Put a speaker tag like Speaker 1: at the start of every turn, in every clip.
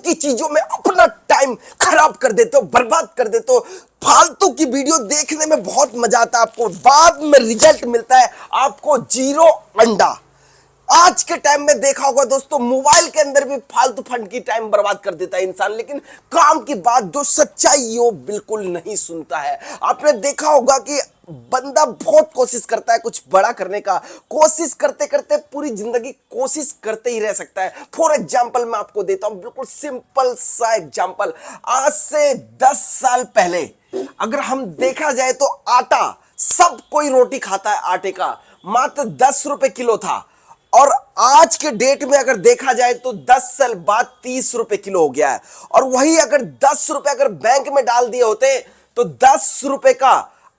Speaker 1: की चीजों में अपना टाइम खराब कर देते हो, बर्बाद कर देते हो। फालतू की वीडियो देखने में बहुत मजा आता है, आपको बाद में रिजल्ट मिलता है आपको जीरो अंडा। आज के टाइम में देखा होगा दोस्तों, मोबाइल के अंदर भी फालतू फंड की टाइम बर्बाद कर देता है इंसान, लेकिन काम की बात जो सच्चाई हो बिल्कुल नहीं सुनता है। आपने देखा होगा कि बंदा बहुत कोशिश करता है कुछ बड़ा करने का, कोशिश करते करते पूरी जिंदगी कोशिश करते ही रह सकता है। फॉर एग्जाम्पल मैं आपको देता हूं, बिल्कुल सिंपल सा एग्जाम्पल। आज से 10 साल पहले अगर हम देखा जाए तो आटा, सब कोई रोटी खाता है, आटे का मात्र 10 रुपए किलो था। और आज के डेट में अगर देखा जाए तो 10 साल बाद 30 रुपए किलो हो गया है। और वही अगर 10 रुपए अगर बैंक में डाल दिए होते तो 10 रुपए का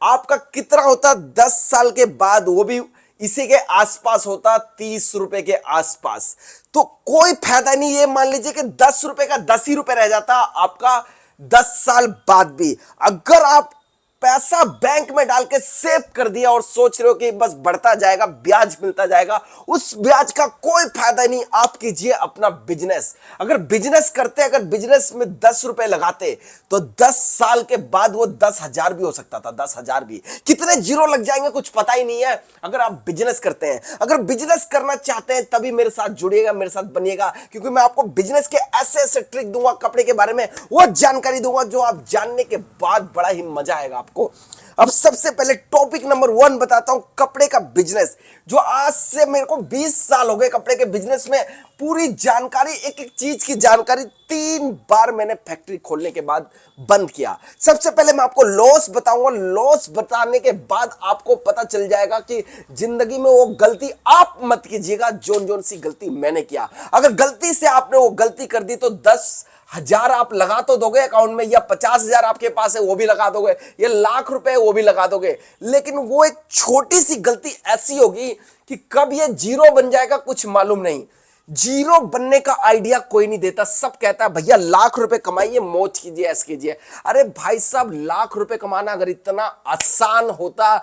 Speaker 1: आपका कितना होता 10 साल के बाद, वो भी इसी के आसपास होता 30 रुपए के आसपास। तो कोई फायदा नहीं। ये मान लीजिए कि 10 रुपए का 10 ही रुपए रह जाता आपका 10 साल बाद भी। अगर आप पैसा बैंक में डाल के सेव कर दिया और सोच रहे हो कि बस बढ़ता जाएगा, ब्याज मिलता जाएगा, उस ब्याज का कोई फायदा नहीं। आप कीजिए अपना बिजनेस। अगर बिजनेस करते, अगर बिजनेस में 10 रुपए लगाते तो 10 साल के बाद वो 10,000 भी हो सकता था। 10,000 भी, कितने जीरो लग जाएंगे कुछ पता ही नहीं है। अगर आप बिजनेस करते हैं, अगर बिजनेस करना चाहते हैं तभी मेरे साथ जुड़िएगा, मेरे साथ बनिएगा, क्योंकि मैं आपको बिजनेस के ऐसे ऐसे ट्रिक दूंगा, कपड़े के बारे में वो जानकारी दूंगा जो आप जानने के बाद बड़ा ही मजा आएगा आपको। अब सबसे पहले टॉपिक नंबर 1 बताता हूं, कपड़े का बिजनेस। जो आज से मेरे को 20 साल हो गए कपड़े के बिजनेस में, पूरी जानकारी, एक एक चीज की जानकारी 3 बार मैंने फैक्ट्री खोलने के बाद बंद किया। सबसे पहले मैं आपको लॉस बताऊंगा। लॉस बताने के बाद आपको पता चल जाएगा कि जिंदगी में वो गलती आप मत कीजिएगा जोन जोन सी गलती मैंने किया। अगर गलती से आपने वो गलती कर दी तो 10,000 आप लगा तो दोगे अकाउंट में, या 50,000 आपके पास है वो भी लगा दोगे, या लाख रुपए वो भी लगा दोगे, लेकिन वो एक छोटी सी गलती ऐसी होगी कि कब ये जीरो बन जाएगा कुछ मालूम नहीं। जीरो बनने का आइडिया कोई नहीं देता। सब कहता है भैया लाख रुपए कमाइए, मौज कीजिए, ऐस कीजिए। अरे भाई साहब, लाख रुपए कमाना अगर इतना आसान होता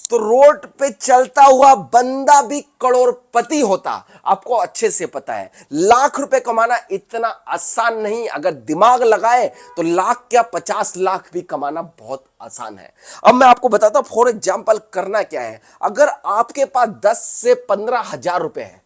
Speaker 1: तो रोड पे चलता हुआ बंदा भी करोड़पति होता। आपको अच्छे से पता है लाख रुपए कमाना इतना आसान नहीं। अगर दिमाग लगाए तो लाख क्या 50 लाख भी कमाना बहुत आसान है। अब मैं आपको बताता हूं फॉर एग्जांपल करना क्या है। अगर आपके पास 10 से 15,000 रुपए है,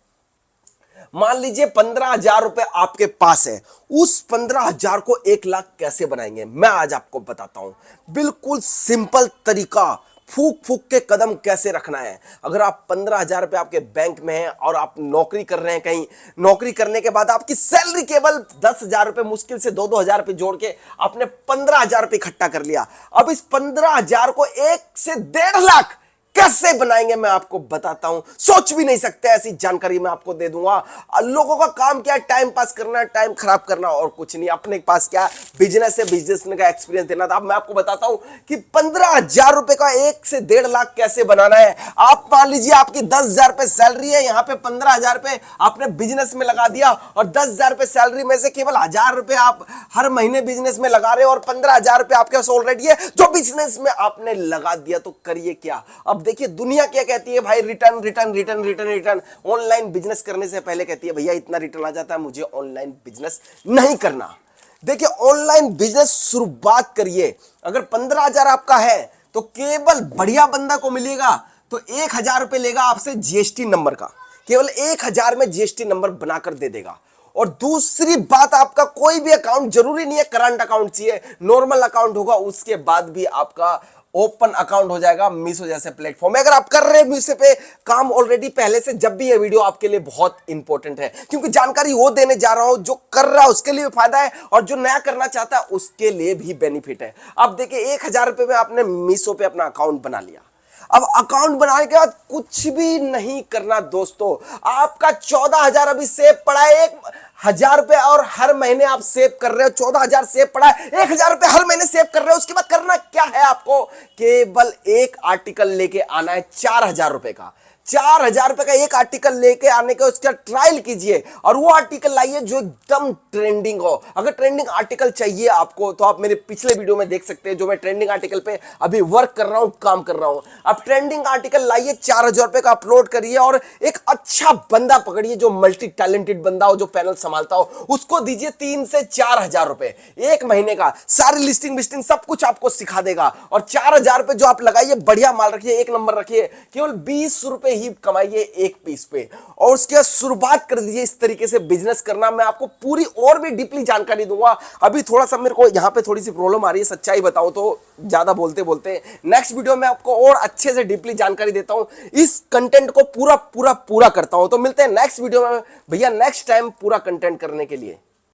Speaker 1: मान लीजिए 15,000 रुपए आपके पास है, उस 15,000 को 1 लाख कैसे बनाएंगे मैं आज आपको बताता हूं। बिल्कुल सिंपल तरीका, फूक फूक के कदम कैसे रखना है। अगर आप 15,000 रुपए आपके बैंक में हैं और आप नौकरी कर रहे हैं कहीं, नौकरी करने के बाद आपकी सैलरी केवल 10,000 रुपए, मुश्किल से 2-2 हजार रुपए जोड़ के आपने 15,000 रुपए इकट्ठा कर लिया। अब इस 15,000 को 1 से 1.5 लाख कैसे बनाएंगे मैं आपको बताता हूं। सोच भी नहीं सकते ऐसी जानकारी मैं आपको दे दूंगा। लोगों का काम क्या है, टाइम पास करना, टाइम खराब करना और कुछ नहीं। अपने पास क्या बिजनेस है, बिजनेस का एक्सपीरियंस देना था। अब मैं आपको बताता हूं कि 15,000 रुपए का 1 से 1.5 लाख कैसे बनाना है। आप मान लीजिए आपकी 10,000 रुपए सैलरी है, यहां पे 15,000 रुपए आपने बिजनेस में लगा दिया, और 10,000 रुपए सैलरी में से केवल 1,000 रुपए आप हर महीने बिजनेस में लगा रहे हो, और 15,000 रुपए आपके पास ऑलरेडी है जो बिजनेस में आपने लगा दिया। तो करिए क्या। अब देखिए दुनिया क्या कहती है भाई, return return return return return. Online business करने से पहले कहती है भैया इतना रिटर्न आ जाता है, मुझे ऑनलाइन बिजनेस नहीं करना। देखिए ऑनलाइन बिजनेस शुरुआत करिए। अगर 15,000 आपका है तो केवल बढ़िया बंदा को मिलेगा तो 1,000 रुपए लेगा आपसे जीएसटी नंबर का, केवल 1,000 में जीएसटी नंबर बनाकर दे देगा। और दूसरी बात, आपका कोई भी अकाउंट जरूरी नहीं है करंट अकाउंट चाहिए, नॉर्मल अकाउंट होगा, उसके बाद भी आपका ओपन अकाउंट हो जाएगा मीशो जैसे प्लेटफॉर्म में। अगर आप कर रहे हैं मीशो पे काम ऑलरेडी पहले से, जब भी ये वीडियो आपके लिए बहुत इंपॉर्टेंट है, क्योंकि जानकारी वो देने जा रहा हूं जो कर रहा है उसके लिए भी फायदा है और जो नया करना चाहता है उसके लिए भी बेनिफिट है। अब देखिए 1,000 रुपए में आपने मीशो पे अपना अकाउंट बना लिया। अब अकाउंट बनाने के बाद कुछ भी नहीं करना दोस्तों, आपका 14,000 अभी सेव पड़ा है, 1,000 रुपए और हर महीने आप सेव कर रहे हो, 14,000 सेव पड़ा है, 1,000 रुपए हर महीने सेव कर रहे हो। उसके बाद करना क्या है आपको, केवल एक आर्टिकल लेके आना है 4,000 रुपए का। 4,000 रुपए का एक आर्टिकल लेके आने का उसका ट्रायल कीजिए और वो आर्टिकल लाइए जो एकदम ट्रेंडिंग हो। अगर ट्रेंडिंग आर्टिकल चाहिए आपको तो आप मेरे पिछले वीडियो में देख सकते हैं, जो मैं ट्रेंडिंग आर्टिकल पे अभी वर्क कर रहा हूं, काम कर रहा हूं। आप ट्रेंडिंग आर्टिकल लाइए, 4,000 रुपए का अपलोड करिए और एक अच्छा बंदा पकड़िए जो मल्टी टैलेंटेड बंदा हो, जो पैनल संभालता हो, उसको दीजिए 3 से 4,000 रुपए एक महीने का। सारी लिस्टिंग विस्टिंग सब कुछ आपको सिखा देगा और 4,000 रुपए जो आप लगाइए, बढ़िया माल रखिए, एक नंबर रखिए, केवल 20 रुपए ही कमाइए एक पीस पे और उसके बाद शुरुआत कर दीजिए इस तरीके से बिजनेस करना। मैं आपको पूरी और भी डीपली जानकारी दूंगा। अभी थोड़ा सा मेरे को यहां पे थोड़ी सी प्रॉब्लम आ रही है, सच्चाई बताऊं तो ज्यादा बोलते बोलते। नेक्स्ट वीडियो में आपको और अच्छे से डीपली जानकारी देता हूं, इस कंटेंट को पूरा पूरा पूरा करता हूं। तो मिलते हैं नेक्स्ट वीडियो में भैया, नेक्स्ट टाइम पूरा कंटेंट करने के लिए।